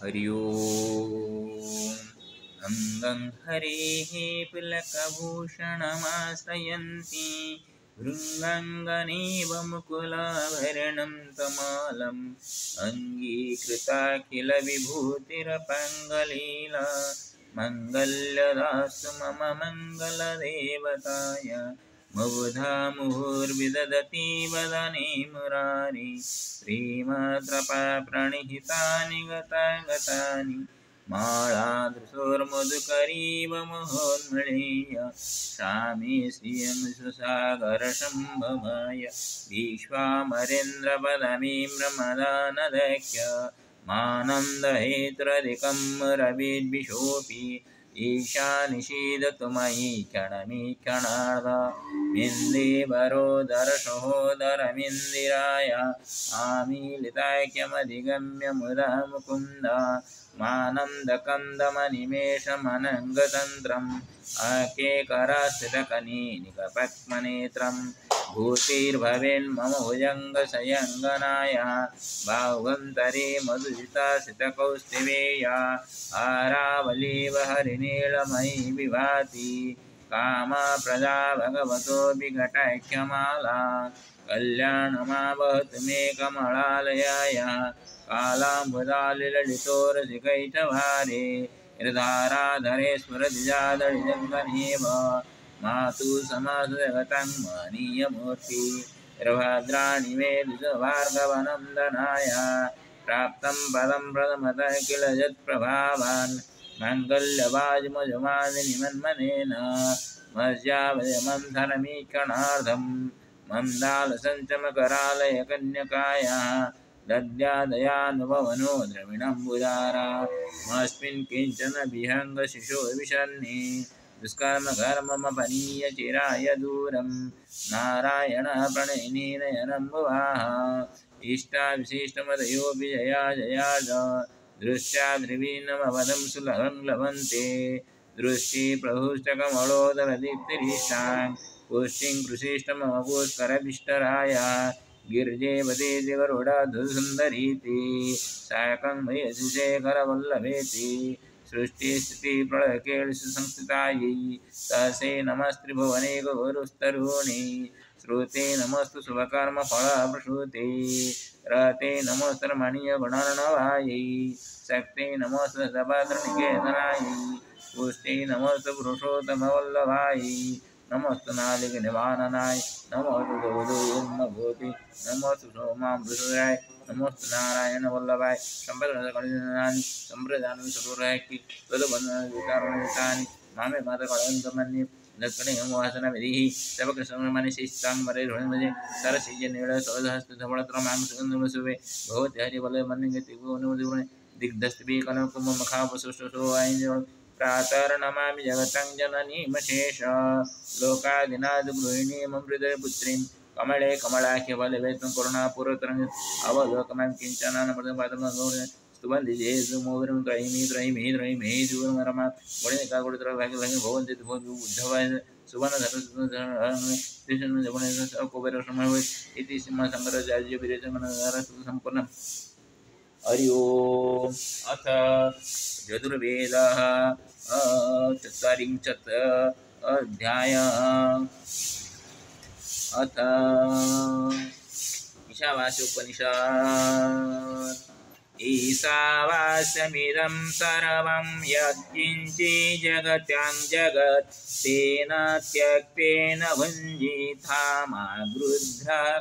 हरि ओम् अंगं हरेः पुलकभूषणमाश्रयन्ति भृङ्गाङ्गनेव मुकुलाभरणं तमालम् अङ्गीकृताखिलविभूतिरपङ्गलीला मङ्गल्यदास्तु मम मङ्गलदेवताय मुग्धा मुहुर्विदधति वदने मुरारी श्रीमद्रपप्रणिहितानि गतानि माळाधृशोर्मधुकरीव महोन्मळीय शामे श्रियं सुसागरसम्भवाय विश्वामरेन्द्रपदमीम्रमदानदख्य मानन्दहेतुरधिकं रविद्विषोऽपि ईशानिषीदतु मयि क्षणमीक्षणार्ध मिन्देवरोदरसहोदरमिन्दिराय आमीलिताख्यमधिगम्य मुदा मुकुन्द मानन्दकन्दमनिमेषमनङ्गतन्त्रम् अकेकरास्थितकनीनिकपद्मनेत्रं भूतिर्भवेन्मम भुजङ्गशयङ्गनाय बाहुगन्तरे मधुजितासितकौस्तिवेया हारावलीव हरिनीलमयी विभाति कामप्रदा भगवतो विघटाख्यमाला कल्याणमावहतु मे कमलालयाय कालाम्बुदालिललितोरसिकैटभारे हृदाराधरे स्फुरद्विजादलिजङ्गनेव मातु समासजगतं महनीयमूर्ति भद्राणि मे द्विजभार्गवनन्दनाय प्राप्तं पदं प्रथमतः किल यत्प्रभावान् माङ्गल्यवाजिमजुमादिनिमन्मनेन मस्यावयमन्थरमीक्षणार्धं मन्दालसञ्चमकरालयकन्यकाय दद्यादयानुभवनो द्रविणम्बुजारा मस्मिन् किञ्चन विहङ्गशिशो विशन्नि दुष्कर्मकर्ममपनीय चिराय दूरं नारायणः प्रणयिनीनयनम्बुवाः इष्टाविशिष्टमदयोऽपि जया जया च दृष्ट्या द्रवीणमवदं सुलभं लभन्ते दृष्टि प्रभुष्टकमलोदरदीप्तिरीष्टां पुष्टिं कृशिष्टमपुष्करभिष्टराय गिर्जेवते गरुडाधुसुन्दरीति साकं मयशेखरवल्लभेति सृष्टिस्थितिप्रलयकेळिषु संस्थितायै तस्यै नमस्त्रिभुवने गुरुस्तरूणि श्रुते नमस्तु शुभकर्मफलप्रसूते रते नमोऽस्तु रमणीयगुणार्णवायै शक्ते नमोऽस्तु सभद्रनिकेतनायै पुष्टे नमोऽस्तु पुरुषोत्तमवल्लभायै नमोस्तु नालिकनिवारणाय नमोस्तु गोधूर्मभूति नमोस्तु सोमामृतराय नमोस्तु नारायण वल्लभाय संप्रदानानि संप्रदानं सरोरायकि तदबन्धविकारणयुतानि मामे मातकळन्तमन्ये दक्षिणेमवासनविधिः तवकृष्णमनिशिष्टां मरेरुणमजे सरसिजनीळ सवधहस्तधवळत्रमां सुगन्धमसुवे भगवति हरिवल्लभमन्यगतिगुणमुदिगुणे दिग्धस्तिभिकनकुम्भमखापसुष्टुषो ऐन्द्र प्रातर्नमामि जगतं जननीमशेष लोकादिनादगृहिणीममृतपुत्रीं कमले कमलाख्यबलवेतं करुणापूर्वतरङ्ग अवलोकमां किञ्चनानप्रदपादमगौर स्तुवन्दिजेसुमोदरं त्रयीमि दूरमरमा गुणिकागुणित्रभाग्यभाग्य भवन्ति उद्धवाय सुवर्णधर्मकुबेरसमः इति सिंहशङ्कराचार्यविरचमनसम्पूर्णम् हरि ओम् अथ यजुर्वेदः चत्वारिंशत् अध्यायः अथ ईशावास्योपनिषत् ईशावास्यमिदं सर्वं यत्किञ्चित् जगत्यां जगत् तेन त्यक्तेन भुञ्जीथामागृह्य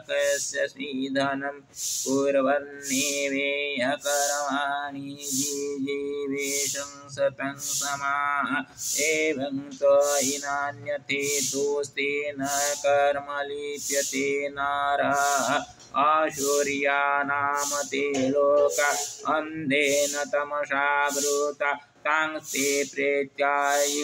कस्य स्वीधनं कुर्वन्नेवेयकर्माणि जीवेशं सतं समाः एवं त्वयि नान्यथेतोस्तेन कर्म लिप्यते नारः आशुर्यानाम ते लोक अन्धेन तमसावृता तांस्ते प्रेत्यायि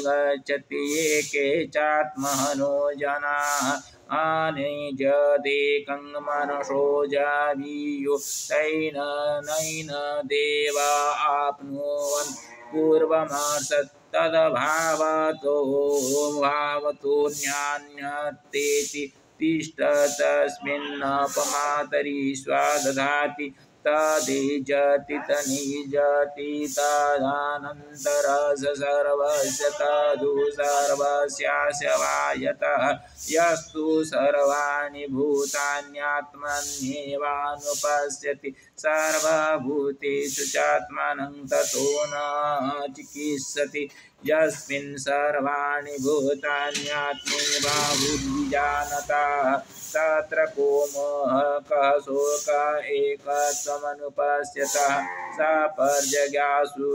ये चात्मनो जनाः अनिजदेकं मनसो जावीयो नैन देवा आप्नुवन् पूर्वमर्षत् तद्भावतोऽन्यान्यतेति तिष्ठ तस्मिन्नपमातरि स्वादधाति तदिजति तनिजति तदनन्तरस सर्वस्य तदु सर्वस्यास्य वा यतः यस्तु सर्वाणि भूतान्यात्मन्येवानुपश्यति सर्वभूतेषु चात्मनं ततो न चिकित्सति यस्मिन् सर्वाणि भूतान्यात्मैवाहुर्विजानतः तत्र को मोहः कः शोकः एकत्वमनुपश्यतः सपर्जज्ञासु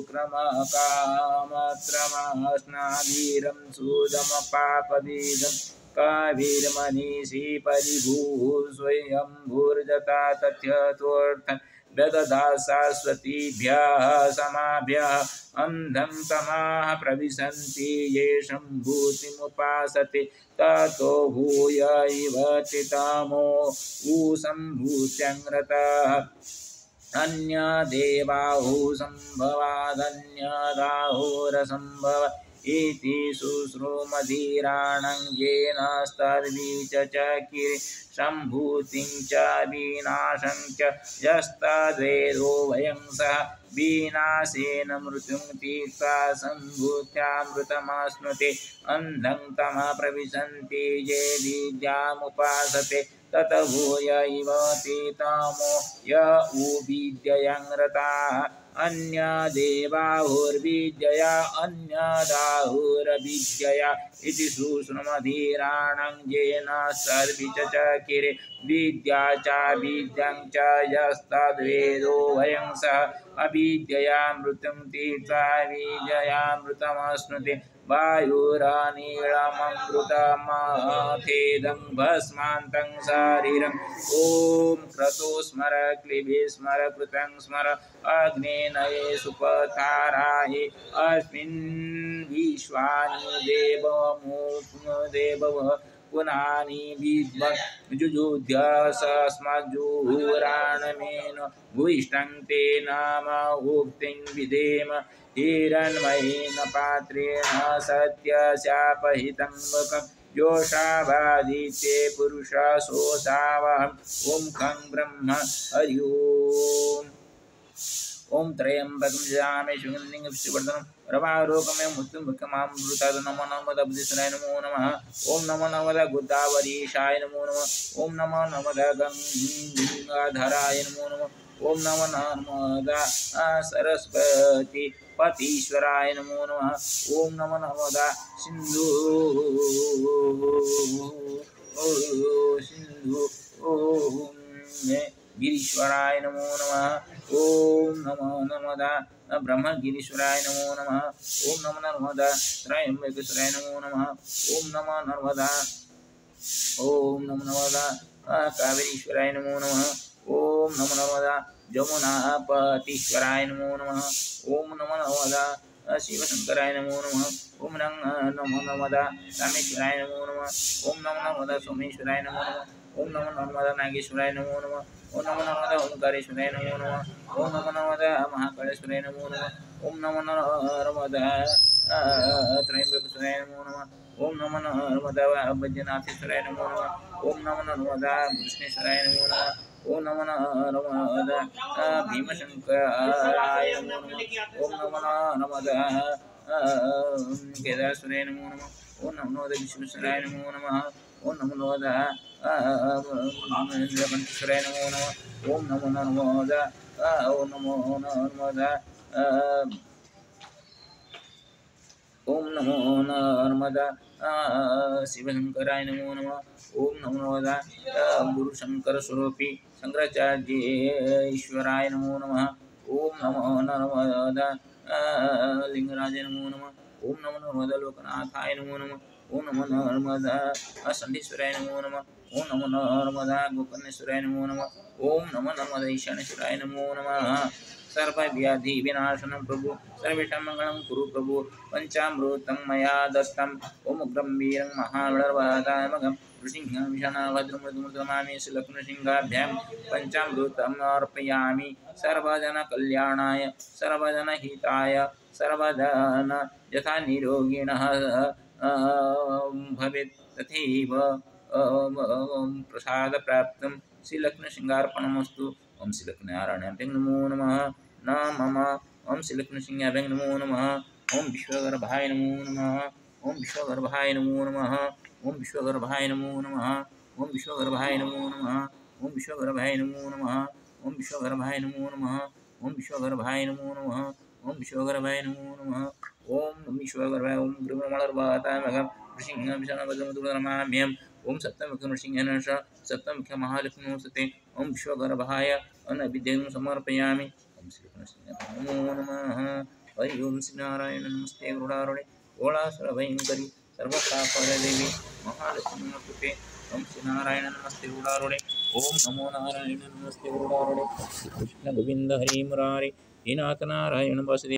क्रमकामत्रमस्नाभिरं सुदमपापबीजं कविर्मनीषी परिभूः स्वयंभूर्जता तथ्यतोऽर्थं व्यदधा शाश्वतीभ्यः समाभ्यः अन्धं तमाः प्रविशन्ति येषं भूतिमुपासते ततो भूय इव चितमो ऊसम्भूत्यङ्रतः अन्यदेवाहुसम्भवादन्यदाहुरसम्भव इति शुश्रूमधीराणं येन स्तद्विचचकिरे सम्भूतिं च विनाशं च यस्तद्वेदो वयं सः विनाशेन मृत्युं तीर्था सम्भूत्यामृतमाश्नुते अन्धं तमः प्रविशन्ति ये विद्यामुपासते तत भूय इव ते तमो य उविद्ययङ्रताः अन्यदेवाहुर्विद्यया अन्यदाहुरविद्यया इति शुश्रूमधीराणं येन सर्विचचकिरे विद्या च विद्यां च यस्तद्वेदो वयं सः अविद्यया मृत्युं तीर्था विद्ययामृतमश्नुते वायुरानीळममृतमथेदं भस्मान्तं शरीरम् ॐ क्रतो स्मर क्लिबे स्मर कृतं स्मर अग्नेनये सुपथाराये अस्मिन् विश्वानि देवः पुनानि विद्वन् जुजुध्यस्मज्जुहुराणमेन भूयिष्ठं ते नाम उक्तिं विधेम हिरण्मयेन पात्रेण सत्यस्यापहितं मुखं योषावादित्ये पुरुषः सोऽसावहम् ॐ खं ब्रह्म हरि ओम् ओम त्र्यंबकं यजामहे सुगन्धिं पुष्टिवर्धनं रवारोगमेव मृत्युमुखमामृतात् नमो नमः बुद्धिसुराय नमो नमः ओम नमो नमः गोदावरीशाय नमो नमः ओम नमो नमः गंगाधराय नमो नमः ओम नमो नमः सरस्वती पतीश्वराय नमो नमः ओम नमो नमः सिंधु ओम गिरीश्वराय नमो नमः ओम नमो नमः ब्रह्मगिरीश्वराय नमो नमः ओम नमो नमः त्रयंबकेश्वराय नमो नमः ओम नमो नमः कावेरीश्वराय नमो नमः ओम नमो नमः जमुनापतीश्वराय नमो नमः ओम नमो नमः शिवशंकराय नमो नमः ओम नमो नमः रामेश्वराय नमो नमः ओम नमो नमः सोमेश्वराय नमो नमः ओम नमो नमः नागेश्वराय नमो नमः ओम नमो नमः ओंकारेश्वराय नमो नमः ओम नमो नमः महाकालेश्वराय नमो नमः ओम नमो नमः त्रयंबकेश्वराय नमो नमः ओम नमो नमः वैद्यनाथेश्वराय नमो नमः ओम नमो नमः कृष्णेश्वराय नमो नमः ओम नमो नमः भीमशंकराय नमो नमः ओम नमो नमः केदारेश्वराय नमो नमः ओम नमो नमः विष्णुश्वराय नमो नमः ओम नमो नमः नीलकंठेश्वराय नमो नमः ओम नमो नमः ओम नमो नमः शिवशंकराय नमो नमः ओम नमो नमः गुरुशंकर स्वरूपी शंकराचार्येश्वराय नमो नमः ओम नमो नमः लिंगराजाय नमो नमः ओम नमो नमः लोकनाथाय नमो नमः ओम नमो नमः संडीश्वराय नमो नमः ओम नमो नमः गोकर्णेश्वराय नमो नमः ओम नमो नमः ईशानेश्वराय नमो नमः सर्वव्याधि विनाशनं प्रभु सर्वेषां मंगलं कुरु प्रभु पंचामृतं मया दत्तम् ओम उग्रं वीरं महाबलवदामगं नृसिंहं विषाणभद्रमृदुमृदमामि श्रीलक्ष्मणसिंहाभ्यां पंचामृतं अर्पयामि सर्वजनकल्याणाय सर्वजनहिताय सर्वजन यथा निरोगिणः भवेत् तथैव प्रसादप्राप्तं श्रीलक्ष्मणसिंहार्पणमस्तु ओम श्री लक्ष्मीनारायणाभ्यं नमो नमः नमः ओम श्री लक्ष्मीसिंहाभ्यं नमो नमः ओम विश्वगर्भाय नमो नमः ओम विश्वगर्भाय नमो नमः ओम विश्वगर्भाय नमो नमः ओम विश्वगर्भाय नमो नमः ओम विश्वगर्भाय नमो नमः ओम विश्वगर्भाय नमो नमः ओम विश्वगर्भाय नमो नमः ओम विश्वगर्भाय नमो नमः ओम विश्वगर्भाय ओम गुरुमलर्वातामगं ऋषिंहविषणवदमुदुरमाम्यं ओम सप्तमुखं ऋषिंहनश सप्तमुख महालक्ष्मी नमस्ते ओम विश्वगर्भाय अनविद्यं समर्पयामि ओम श्री कृष्ण नमो नमः हरि ओम श्री नारायण नमस्ते गरुडारूढे ओळासुरभयङ्करि सर्वतापहरदेवी महालक्ष्मी नमस्ते ओम श्री नारायण नमस्ते गरुडारूढे ओम नमो नारायण नमस्ते गरुडारूढे कृष्ण गोविंद हरि मुरारी हे नाथ नारायण वासुदेव